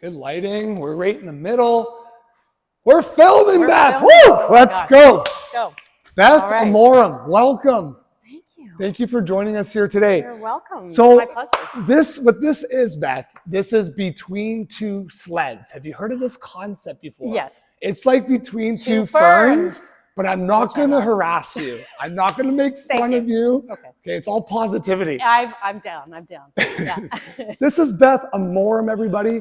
Good lighting. We're right in the middle. We're filming, Beth. Filming. Woo! Oh Let's gosh. go. Let's go. Beth Right. Amorim, welcome. Thank you. Thank you for joining us here today. You're welcome. So My pleasure. what this is, Beth, this is Between Two Sleds. Have you heard of this concept before? Yes. It's like between two ferns. ferns, but I'm not going to harass you. I'm not going to make fun of you. Okay. Okay, it's all positivity. I'm down. Yeah. This is Beth Amorim, everybody.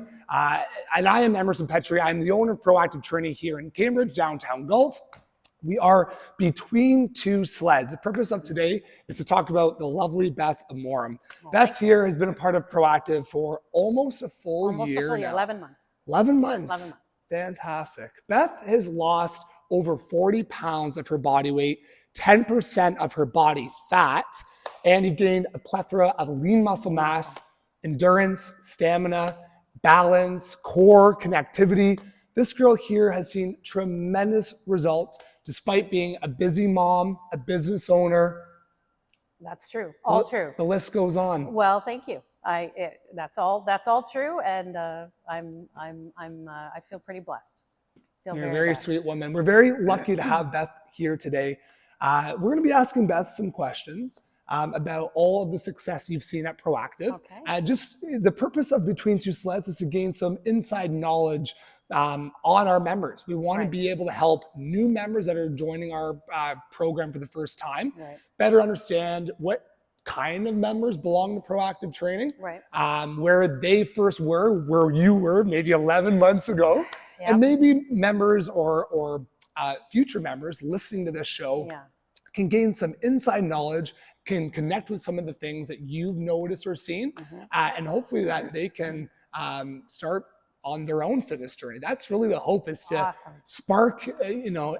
And I am Emerson Petrie. I'm the owner of Proactive Training here in Cambridge, downtown Galt. We are Between Two Sleds. The purpose of today is to talk about the lovely Beth Amorim. Beth here has been a part of Proactive for almost a full year now. 11 months. 11 months. 11 months. Fantastic. Beth has lost over 40 pounds of her body weight, 10% of her body fat, and you've gained a plethora of lean muscle mass, endurance, stamina, balance, core, connectivity. This girl here has seen tremendous results despite being a busy mom, a business owner. That's true. All true. The list goes on. Well, thank you. That's all true, and I feel pretty blessed. You're a very sweet woman. We're very lucky to have Beth here today. We're going to be asking Beth some questions about all of the success you've seen at Proactive. Okay. Just the purpose of Between Two Sleds is to gain some inside knowledge on our members. We want to be able to help new members that are joining our program for the first time better understand what kind of members belong to Proactive Training, where they first were, where you were maybe 11 months ago. Yep. And maybe members or future members listening to this show can gain some inside knowledge, can connect with some of the things that you've noticed or seen, and hopefully that they can start on their own fitness journey. That's really the hope, is to spark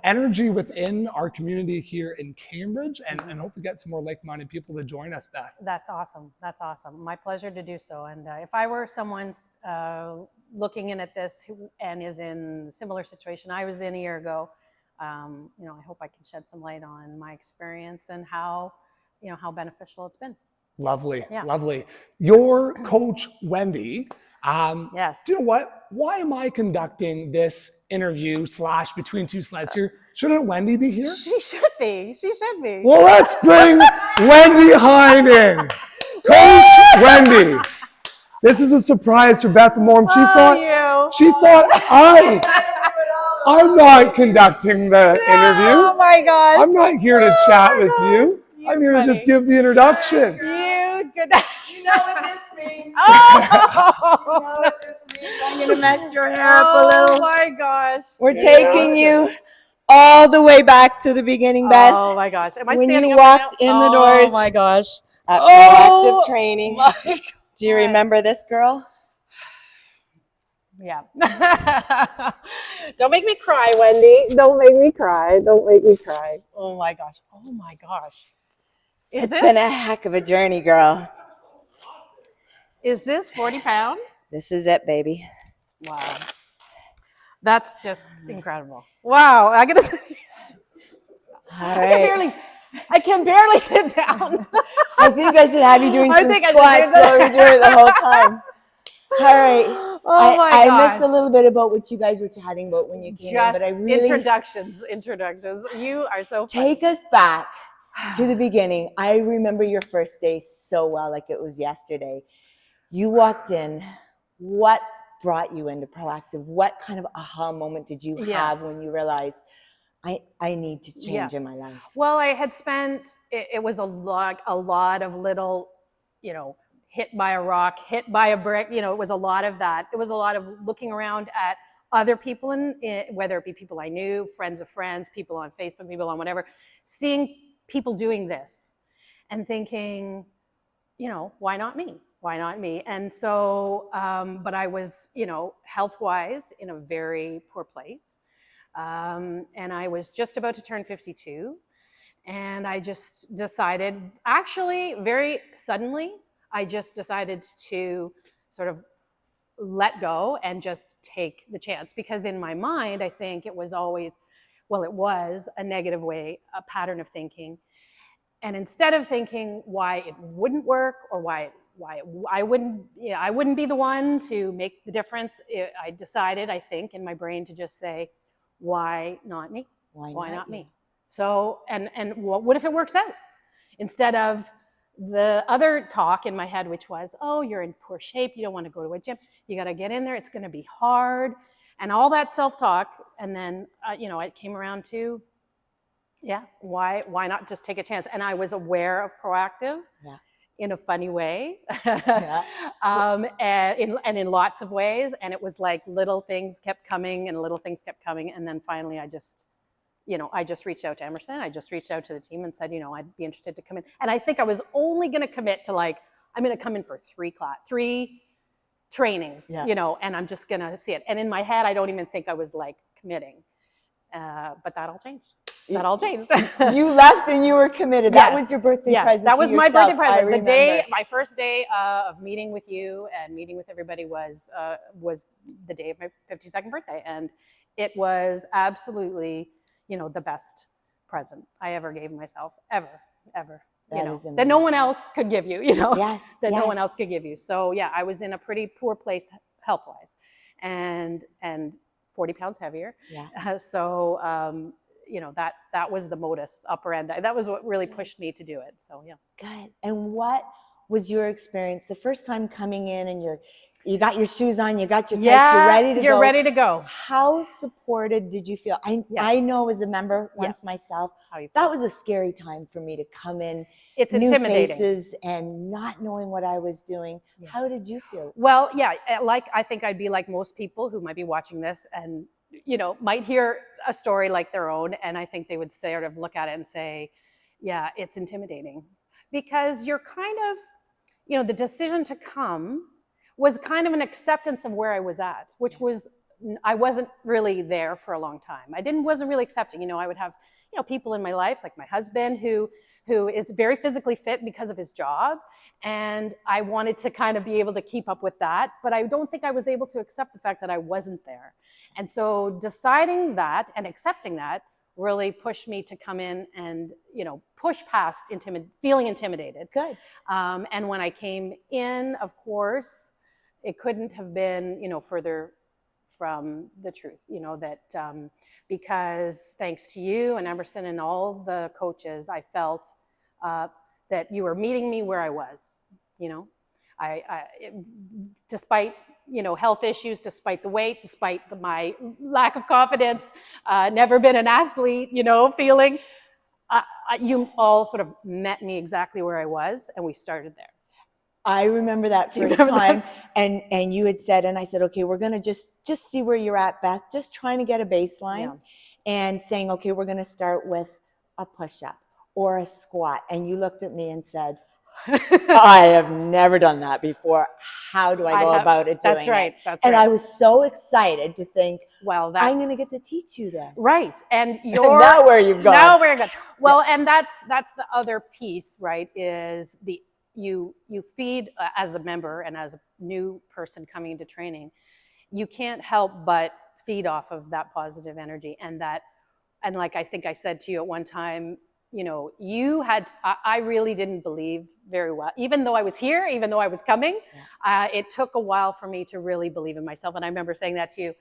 energy within our community here in Cambridge, and hopefully get some more like-minded people to join us, Beth. That's awesome. That's awesome. My pleasure to do so. And if I were someone's looking in at this and is in a similar situation I was in a year ago, I hope I can shed some light on my experience and how beneficial it's been. Lovely, lovely. Your coach, Wendy, yes. Do you know what? Why am I conducting this interview / Between Two Sleds here? Shouldn't Wendy be here? She should be. Well, let's bring Wendy Hine in. Coach Wendy. This is a surprise for Beth Amorim. She thought I'm not conducting the interview. Oh my gosh. I'm not here to chat with you. I'm here to just give the introduction. You know what this means. You know what this means. I'm going to mess your hair up a little. Oh my gosh. We're taking you all the way back to the beginning, Beth. Oh my gosh. Am I when standing you up walked right in now? the doors Oh my gosh. at Proactive Training. Do you God. remember this girl? Yeah. Don't make me cry, Wendy. Don't make me cry. Oh my gosh. It's been a heck of a journey, girl. Is this 40 pounds? This is it, baby. Wow. That's just incredible. Wow. I gotta say, I can barely sit down. I think I should have you doing some squats while we're doing it the whole time. All right. Oh my I gosh. missed a little bit about what you guys were chatting about when you came in, but I really... Introductions. You are so funny. Take us back to the beginning. I remember your first day so well, like it was yesterday. You walked in. What brought you into Proactive? What kind of aha moment did you have when you realized, I need to change in my life? Well, I had spent, it was a lot of little, hit by a rock, hit by a brick, it was a lot of that. It was a lot of looking around at other people, whether it be people I knew, friends of friends, people on Facebook, people on whatever, seeing people doing this and thinking, why not me? Why not me? And so, but I was, health-wise in a very poor place. And I was just about to turn 52. And I just decided, actually, very suddenly, I just decided to sort of let go and just take the chance. Because in my mind, I think it was always, it was a negative way, a pattern of thinking. And instead of thinking why it wouldn't work or why it I wouldn't be the one to make the difference. I decided, I think, in my brain to just say, why not me? Why not me? So, and what if it works out? Instead of the other talk in my head, which was, oh, you're in poor shape, you don't want to go to a gym, you got to get in there, it's going to be hard, and all that self-talk. And then, it came around to, why not just take a chance? And I was aware of proactive in a funny way, and in lots of ways. And it was like little things kept coming, and then finally I just reached out to Emerson. I just reached out to the team and said, I'd be interested to come in. And I think I was only going to commit to I'm going to come in for 3 trainings, and I'm just going to see it. And in my head, I don't even think I was committing, but that all changed. You left and you were committed. That was your birthday present. That was to my yourself, birthday present. I remember. My first day of meeting with you and meeting with everybody was the day of my 52nd birthday. And it was absolutely, the best present I ever gave myself, ever. That no one else could give you, Yes. No one else could give you. So I was in a pretty poor place health-wise, and 40 pounds heavier. Yeah. So, that was the modus operandi. That was what really pushed me to do it. So, yeah. Good. And what was your experience the first time coming in and you got your shoes on, you got your tights, you're ready to go. You're ready to go. How supported did you feel? I know as a member once myself, that was a scary time for me to come in. It's new intimidating. Faces and not knowing what I was doing. Yeah. How did you feel? Well, I think I'd be like most people who might be watching this and, might hear a story like their own. And I think they would sort of look at it and say, yeah, it's intimidating. Because you're kind of, the decision to come was kind of an acceptance of where I was at, which was, I wasn't really there for a long time. Wasn't really accepting. I would have, people in my life, like my husband, who is very physically fit because of his job. And I wanted to kind of be able to keep up with that. But I don't think I was able to accept the fact that I wasn't there. And so deciding that and accepting that really pushed me to come in and, push past feeling intimidated. Good. And when I came in, of course, it couldn't have been, further from the truth, because thanks to you and Emerson and all the coaches, I felt that you were meeting me where I was, despite, health issues, despite the weight, despite my lack of confidence, never been an athlete, feeling, you all sort of met me exactly where I was, and we started there. I remember that first time, and you had said, and I said, okay, we're going to just see where you're at, Beth, just trying to get a baseline and saying, okay, we're going to start with a push-up or a squat. And you looked at me and said, I have never done that before. How do I go about it doing That's right. it? And I was so excited to think, I'm going to get to teach you this. Right. And now where you've gone. Now we're good. Well, and that's the other piece, right, is you feed as a member and as a new person coming into training, you can't help but feed off of that positive energy and like I think I said to you at one time, I really didn't believe very well, even though I was here, even though I was coming, it took a while for me to really believe in myself. And I remember saying that to you,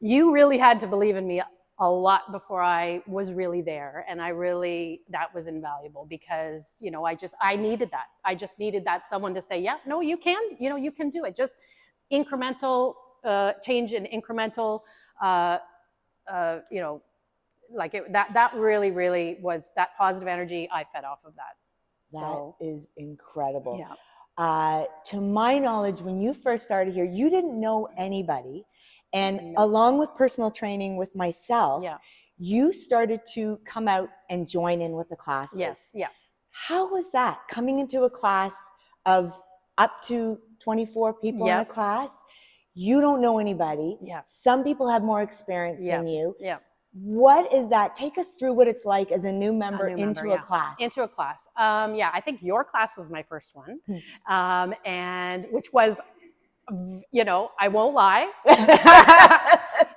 you really had to believe in me a lot before I was really there. And that was invaluable because, I needed that. I just needed that someone to say, yeah, no, you can, you can do it. Just incremental change and incremental, that really, really was that positive energy. I fed off of that. That is incredible. Yeah. To my knowledge, when you first started here, you didn't know anybody. And along with personal training with myself, you started to come out and join in with the classes. Yes, yeah. How was that, coming into a class of up to 24 people in a class? You don't know anybody. Yeah. Some people have more experience than you. Yeah. What is that? Take us through what it's like as a new member into a class. Into a class. I think your class was my first one, and which was, I won't lie,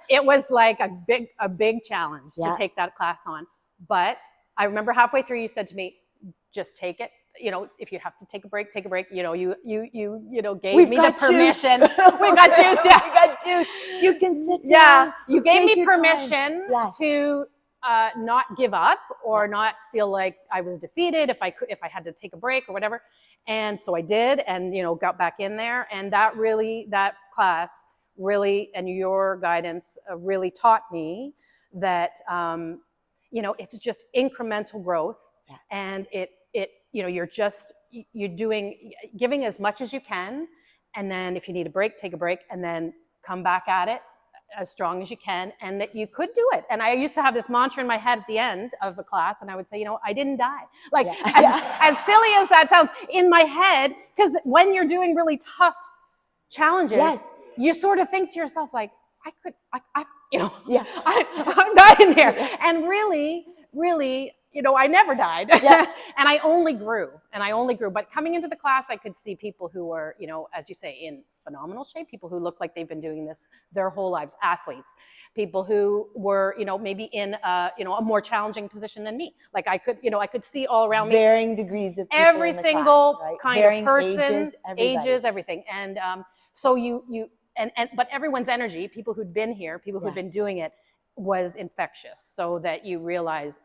it was like a big challenge to take that class on. But I remember halfway through, you said to me, just take it. if you have to take a break, take a break. You gave We've me got the permission. juice. We've got juice. Yeah, We got juice. You can sit down. yeah. You gave Take me your time. permission Yes. to not give up or not feel like I was defeated if I had to take a break or whatever. And so I did, and got back in there, and that class really, and your guidance really taught me that it's just incremental growth, Yeah. and you're giving as much as you can, and then if you need a break, take a break, and then come back at it as strong as you can, and that you could do it. And I used to have this mantra in my head at the end of a class, and I would say, I didn't die. Like, as silly as that sounds, in my head, because when you're doing really tough challenges, Yes. you sort of think to yourself, like, Yeah. I'm dying here. And really, I never died. Yeah. And I only grew. But coming into the class, I could see people who were, as you say, in phenomenal shape, people who look like they've been doing this their whole lives, athletes, people who were, maybe in a more challenging position than me. Like I could see all around me. Varying degrees of people Every in the single class, right? kind Varying of person, ages, everything. And so but everyone's energy, people who'd been here, people who'd been doing it, was infectious. So that you realize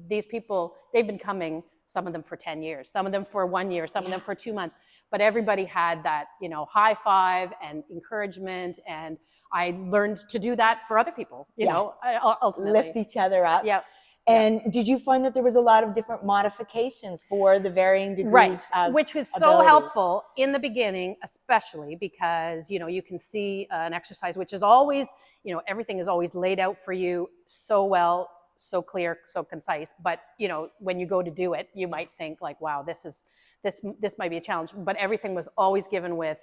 these people, they've been coming, some of them for 10 years, some of them for 1 year, some of them for 2 months. But everybody had that, high five and encouragement. And I learned to do that for other people, ultimately. Lift each other up. Yeah. And did you find that there was a lot of different modifications for the varying degrees right, of which was so abilities? helpful in the beginning, especially because, you can see an exercise, which is always, everything is always laid out for you so well, so clear, so concise. But, when you go to do it, you might think like, wow, this might be a challenge. But everything was always given with,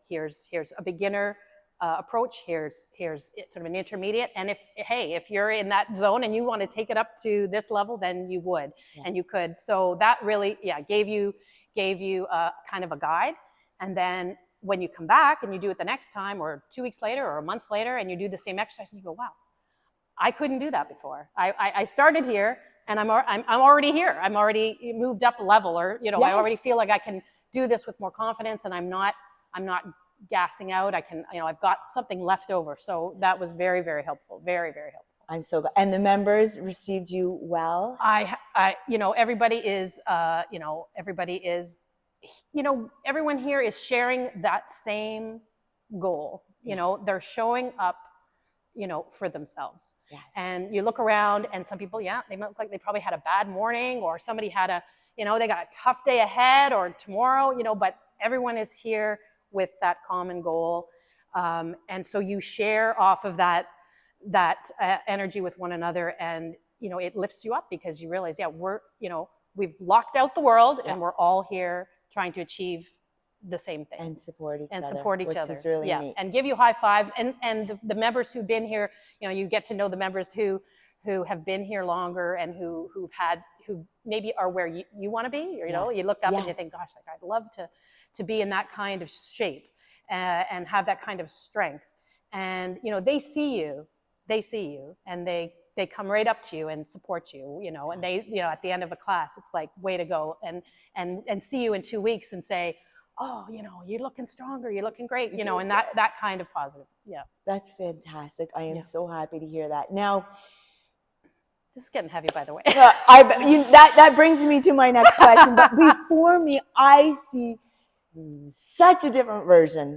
here's a beginner approach, here's sort of an intermediate, and if you're in that zone and you want to take it up to this level, then you would, and you could. So that really gave you kind of a guide. And then when you come back and you do it the next time, or 2 weeks later or a month later, and you do the same exercise, and you go, wow, I couldn't do that before. I started here, and I'm already here. I'm already moved up a level, or I already feel like I can do this with more confidence, and I'm not gassing out. I can, I've got something left over. So that was very, very helpful. Very, very helpful. I'm so glad. And the members received you well? Everybody is, everyone here is sharing that same goal. They're showing up, for themselves. Yes. And you look around, and some people, they look like they probably had a bad morning, or somebody had they got a tough day ahead or tomorrow, but everyone is here with that common goal. And so you share off of that energy with one another, and, it lifts you up, because you realize, we've locked out the world, and we're all here trying to achieve the same thing. And support each other. Which is really neat. And give you high fives. And the members who've been here, you get to know the members who have been here longer, and who maybe are where you want to be. Or, you look up and you think, gosh, like I'd love to be in that kind of shape, and have that kind of strength. And, they see you, and they come right up to you and support you, and they, at the end of a class, it's like, way to go, and see you in 2 weeks and say, oh, you're looking stronger, you're looking great, and that kind of positive. Yeah. That's fantastic. I am so happy to hear that. Now, this is getting heavy, by the way. that brings me to my next question. But before me, I see such a different version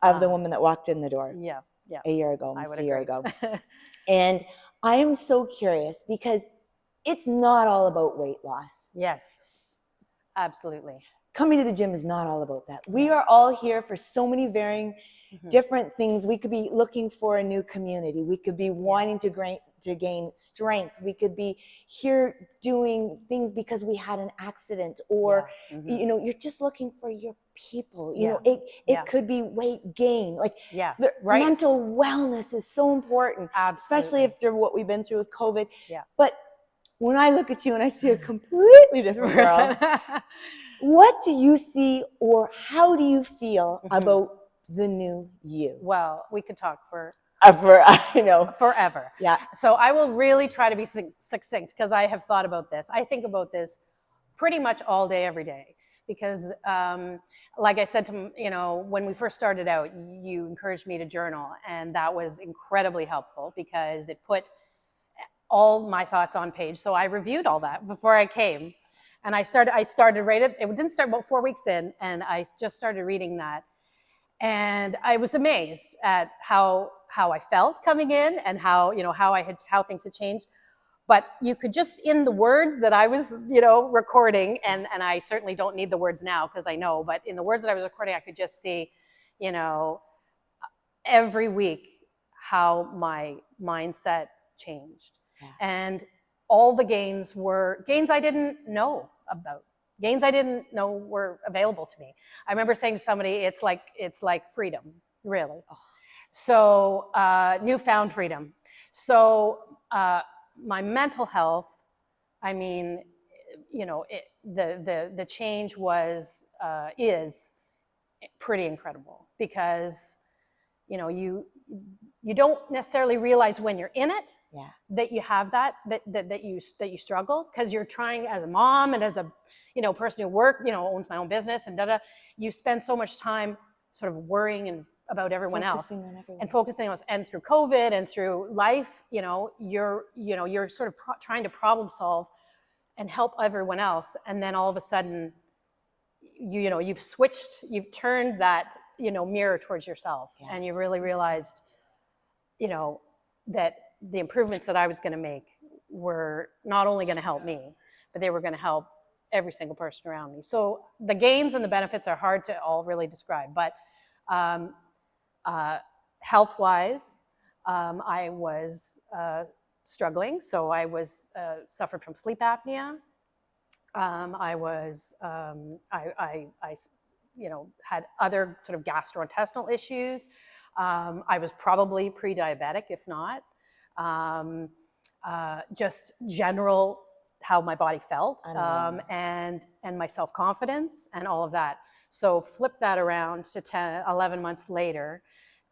of the woman that walked in the door. Yeah. A year ago, almost a year ago. agree. And I am so curious, because it's not all about weight loss. Yes, absolutely. Coming to the gym is not all about that. We are all here for so many varying different things. We could be looking for a new community. We could be wanting to gain strength. We could be here doing things because we had an accident, or you're just looking for your people. It could be weight gain. Like mental wellness is so important, especially after what we've been through with COVID. Yeah. But when I look at you and I see a completely different girl, what do you see, or how do you feel about the new you? Well, we could talk for forever. Yeah. So I will really try to be succinct, because I have thought about this. I think about this pretty much all day, every day. Because like I said to, when we first started out, you encouraged me to journal, and that was incredibly helpful because it put all my thoughts on page. So I reviewed all that before I came, and I started reading it. It didn't start about 4 weeks in, and I just started reading that. And I was amazed at how I felt coming in, and how things had changed. But you could just, in the words that I was, recording, and I certainly don't need the words now because I know, but in the words that I was recording, I could just see, every week how my mindset changed. Yeah. And all the gains were gains I didn't know about. Gains I didn't know were available to me. I remember saying to somebody, it's like freedom, really. Oh. So newfound freedom. So my mental health, I mean, the change is pretty incredible, because you don't necessarily realize when you're in it, yeah, that you have that you struggle, because you're trying, as a mom and as a person who owns my own business and you spend so much time sort of worrying about everyone else and focusing on us. And through COVID and through life, you're sort of trying to problem solve and help everyone else, and then all of a sudden you've turned that mirror towards yourself, yeah, and you really realized that the improvements that I was going to make were not only going to help me, but they were going to help every single person around me. So the gains and the benefits are hard to all really describe, but health-wise, I was struggling. So I was suffered from sleep apnea. I was had other sort of gastrointestinal issues. I was probably pre-diabetic, if not. Just general how my body felt, and my self-confidence and all of that. So flip that around to 11 months later,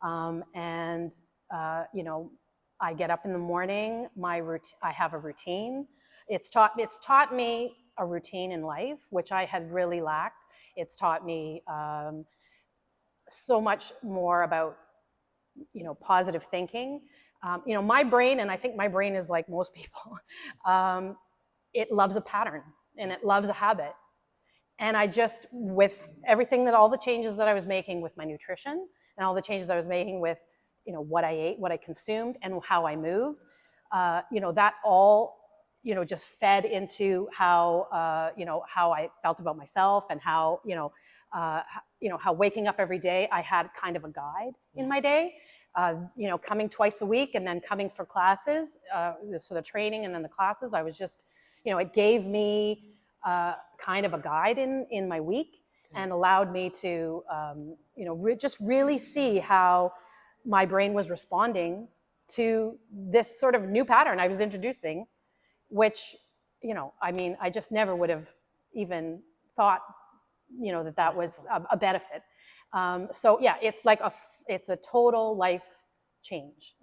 and I get up in the morning. I have a routine. It's taught me a routine in life, which I had really lacked. It's taught me so much more about positive thinking. My brain, and I think my brain is like most people, it loves a pattern and it loves a habit. And I just, with everything all the changes that I was making with my nutrition and all the changes I was making with, what I ate, what I consumed, and how I moved, that all, just fed into how I felt about myself, and how, how waking up every day, I had kind of a guide in my day, coming twice a week and then coming for classes, so the training and then the classes. I was just, it gave me kind of a guide in my week, and allowed me to, just really see how my brain was responding to this sort of new pattern I was introducing, which, I just never would have even thought, that was a benefit. So yeah, it's like it's a total life change,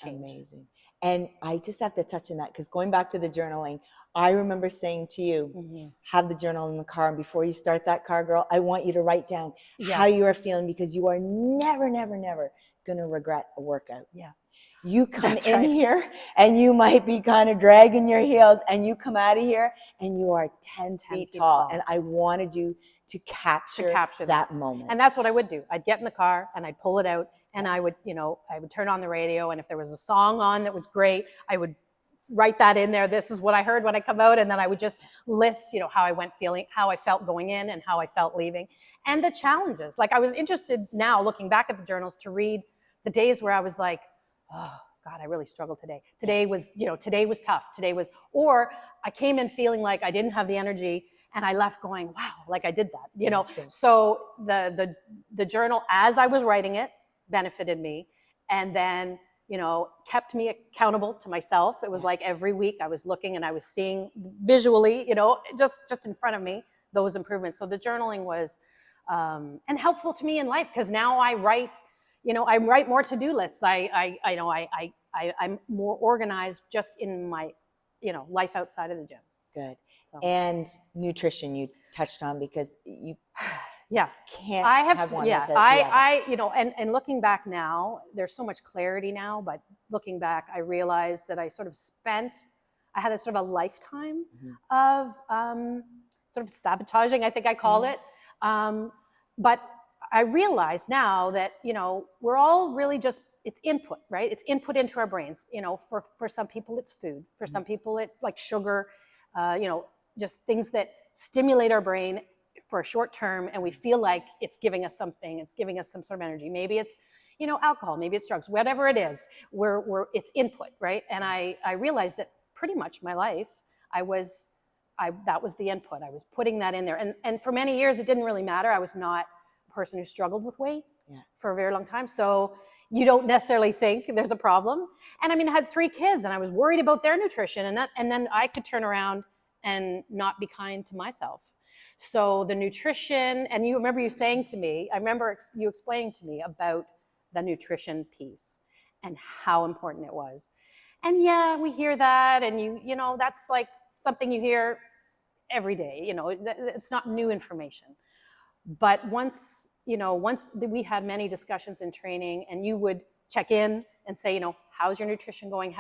Amazing. And I just have to touch on that, because going back to the journaling, I remember saying to you, have the journal in the car, and before you start that car, girl, I want you to write down how you are feeling, because you are never, never, never going to regret a workout. Yeah. You come in here and you might be kind of dragging your heels, and you come out of here and you are 10 feet tall. And I wanted you to capture that moment. And that's what I would do. I'd get in the car and I'd pull it out, and I would turn on the radio, and if there was a song on that was great, I would write that in there. This is what I heard when I come out. And then I would just list, how I felt going in and how I felt leaving, and the challenges. Like, I was interested now, looking back at the journals, to read the days where I was like, oh God, I really struggled today. Today was tough. Or I came in feeling like I didn't have the energy, and I left going, wow, like I did that, So the journal, as I was writing it, benefited me, and then, kept me accountable to myself. It was like every week I was looking and I was seeing visually, just in front of me, those improvements. So the journaling was, and helpful to me in life, because now I write more to-do lists. I'm more organized just in my, life outside of the gym. Good. So. And nutrition you touched on, because you can't have one without the other. And looking back now, there's so much clarity now, but looking back, I realized that I had a sort of a lifetime of sort of sabotaging, I think I call it. But I realize now that, we're all really just, it's input, right? It's input into our brains. For some people it's food. For some people it's like sugar, just things that stimulate our brain for a short term, and we feel like it's giving us something. It's giving us some sort of energy. Maybe it's, alcohol, maybe it's drugs, whatever it is, it's input, right? And I realized that pretty much my life, that was the input. I was putting that in there. And for many years, it didn't really matter. I was not a person who struggled with weight for a very long time. So you don't necessarily think there's a problem. And I had 3 kids, and I was worried about their nutrition, and then I could turn around and not be kind to myself. So the nutrition, and you remember you saying to me, I remember you explaining to me about the nutrition piece and how important it was. And yeah, we hear that, and that's like something you hear every day. It's not new information. But once we had many discussions in training, and you would check in and say, how's your nutrition going?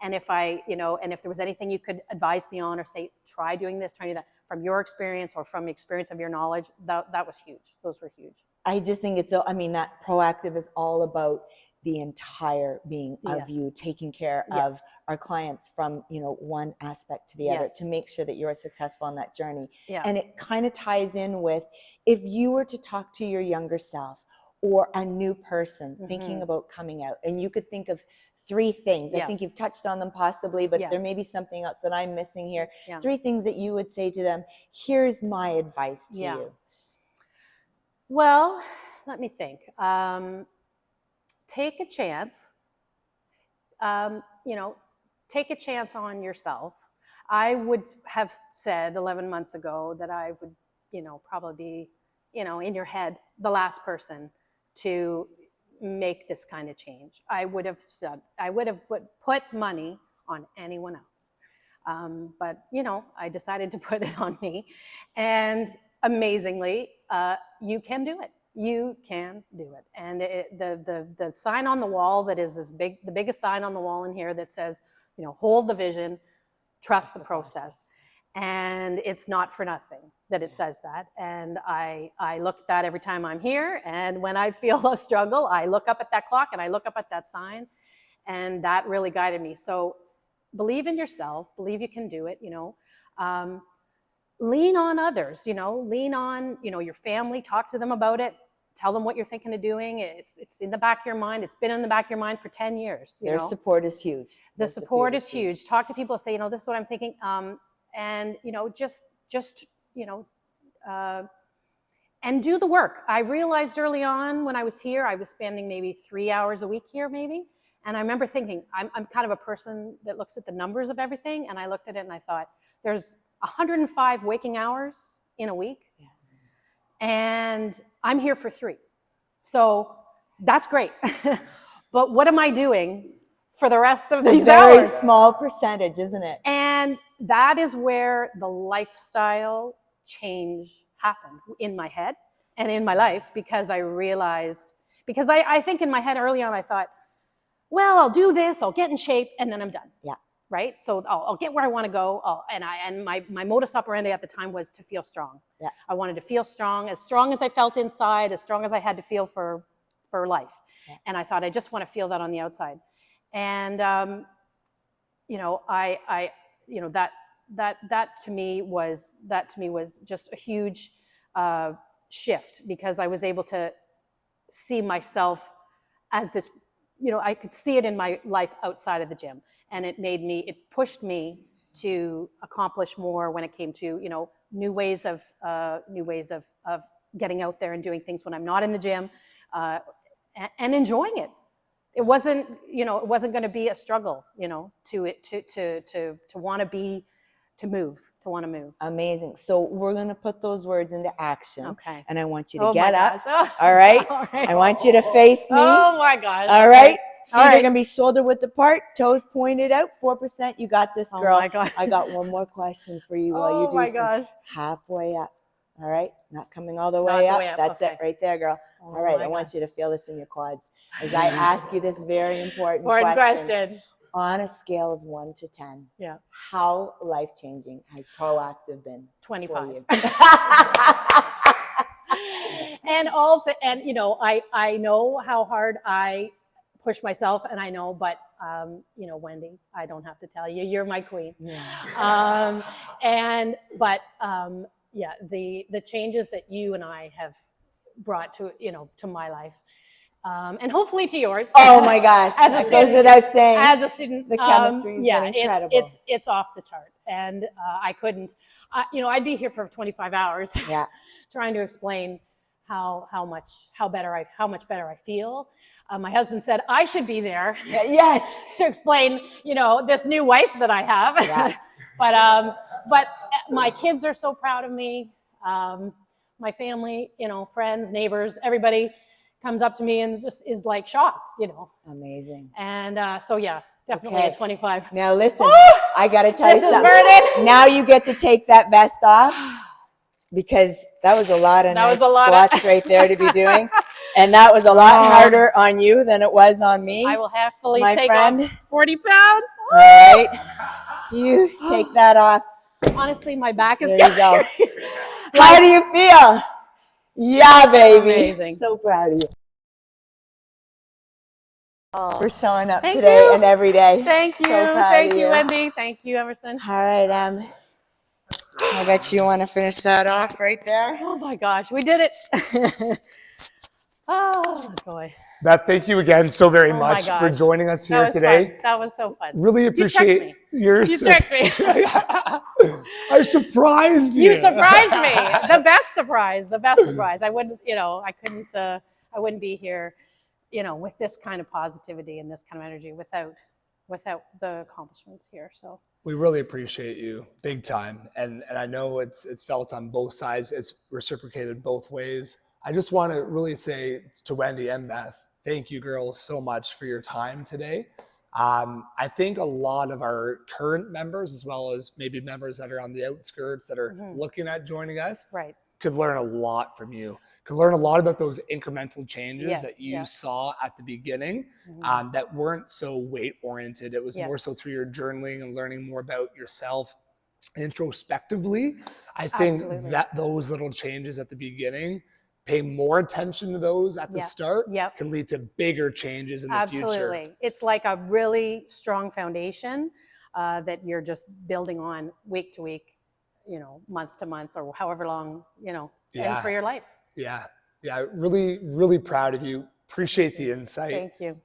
And if and if there was anything you could advise me on, or say, try doing this, try doing that, from your experience or from the experience of your knowledge, that was huge. Those were huge. I just think that proactive is all about the entire being of you, taking care of our clients from, one aspect to the other, to make sure that you're successful on that journey. Yeah. And it kind of ties in with, if you were to talk to your younger self or a new person thinking about coming out, and you could think of 3 things. I think you've touched on them possibly, but there may be something else that I'm missing here. 3 things that you would say to them. Here's my advice to you. Well, let me think. Take a chance. Take a chance on yourself. I would have said 11 months ago that I would, probably be, in your head, the last person to make this kind of change. I would have put money on anyone else. But, I decided to put it on me. And amazingly, you can do it. You can do it. And the sign on the wall that is the biggest sign on the wall in here that says, hold the vision, trust the process. And it's not for nothing that it says that. And I look at that every time I'm here. And when I feel a struggle, I look up at that clock and I look up at that sign. And that really guided me. So believe in yourself, believe you can do it, lean on others, lean on, your family, talk to them about it. Tell them what you're thinking of doing. It's in the back of your mind. It's been in the back of your mind for 10 years. Their support is huge. The support is huge. Talk to people, say, this is what I'm thinking. And, and do the work. I realized early on when I was here, I was spending maybe 3 hours a week here, maybe. And I remember thinking, I'm kind of a person that looks at the numbers of everything. And I looked at it and I thought, there's 105 waking hours in a week. Yeah. And I'm here for 3. So that's great. But what am I doing for the rest of these hours? It's a very small percentage, isn't it? And that is where the lifestyle change happened in my head and in my life, because I realized, because I think in my head early on, I thought, well, I'll do this, I'll get in shape, and then I'm done. Yeah. Right? So I'll get where I want to go. And my modus operandi at the time was to feel strong. Yeah. I wanted to feel strong as I felt inside, as strong as I had to feel for life. Yeah. And I thought, I just want to feel that on the outside. And, that to me was just a huge shift, because I was able to see myself as this, I could see it in my life outside of the gym. And it pushed me to accomplish more when it came to, new ways of getting out there and doing things when I'm not in the gym, and enjoying it. It wasn't going to be a struggle, to want to move. Amazing. So we're going to put those words into action. Okay. And I want you to get up. Oh. All right. All right. I want you to face me. Oh my gosh. All right. Feet All are right. gonna be shoulder width apart, toes pointed out. 4%. You got this, girl. Oh my God. I got one more question for you while you Oh do my some gosh. halfway up. All right, not coming all the Not way the up. way up, That's okay. it right there, girl. Oh All right, my I want God. you to feel this in your quads as I ask you this very important Important question. question. On a scale of 1 to 10, Yeah. how life-changing has Proactive been 25. for you? And you know, I know how hard I push myself, and I know, but you know, Wendy, I don't have to tell you, you're my queen. Yeah. Yeah, the changes that you and I have brought to, you know, to my life, and hopefully to yours. Oh my gosh, As a that student, goes without saying. as a student, The chemistry has yeah, been incredible. it's off the chart, and I couldn't, you know, I'd be here for 25 hours, Yeah. trying to explain how much better I feel. My husband said I should be there Yes. to explain, you know, this new wife that I have. Yeah. But my kids are so proud of me. My family, you know, friends, neighbors, everybody comes up to me and just is like shocked, you know. Amazing. And so yeah, definitely Okay. a 25. Now listen, I got to tell you This is something. burning. Now you get to take that vest off because that was a lot of nice squats right there to be doing. And that was a lot harder on you than it was on me. I will happily my take friend. off 40 pounds. All right. You take that off. Honestly, my back is There you go. like, How do you feel? Yeah, baby. Amazing. So proud of you. For showing up Thank today you. and every day. Thank you. So proud Thank of you, Wendy. Thank you, Emerson. All right, I bet you want to finish that off right there. Oh my gosh, we did it. Oh boy. Beth, thank you again so very Oh my much for gosh. joining us That here was today. fun. That was so fun. Really appreciate your. You tricked me. I surprised you. You surprised me. The best surprise. The best surprise. I wouldn't, you know, I couldn't, I wouldn't be here, you know, with this kind of positivity and this kind of energy without the accomplishments here. So we really appreciate you big time. And I know it's felt on both sides. It's reciprocated both ways. I just want to really say to Wendy and Beth, thank you girls so much for your time today. I think a lot of our current members, as well as maybe members that are on the outskirts that are looking at joining us, right, could learn a lot from you. Could learn a lot about those incremental changes that you saw at the beginning that weren't so weight oriented. It was more so through your journaling and learning more about yourself introspectively. I think that those little changes at the beginning, pay more attention to those at the start, can lead to bigger changes in the future. Absolutely. It's like a really strong foundation that you're just building on week to week, you know, month to month, or however long, you know, and for your life. Yeah. Really, really proud of you. Appreciate the insight. Thank you.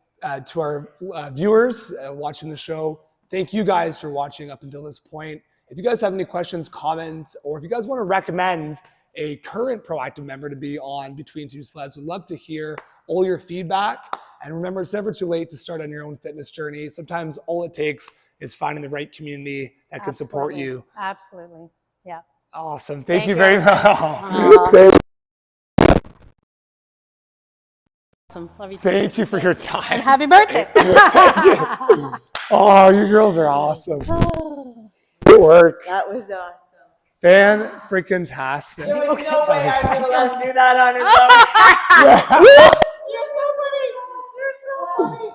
To our viewers watching the show, thank you guys for watching up until this point. If you guys have any questions, comments, or if you guys want to recommend a current Proactive member to be on Between Two Sleds, we'd love to hear all your feedback. And remember, it's never too late to start on your own fitness journey. Sometimes all it takes is finding the right community that can support you. Absolutely. Yeah. Awesome. Thank you very much. Awesome. Love you too. Thank you for your time. And happy birthday. Oh, you girls are awesome. Good work. That was awesome. Fan-freaking-tastic. There was no way I was going to let him do that on his own. You're so funny. You're so funny.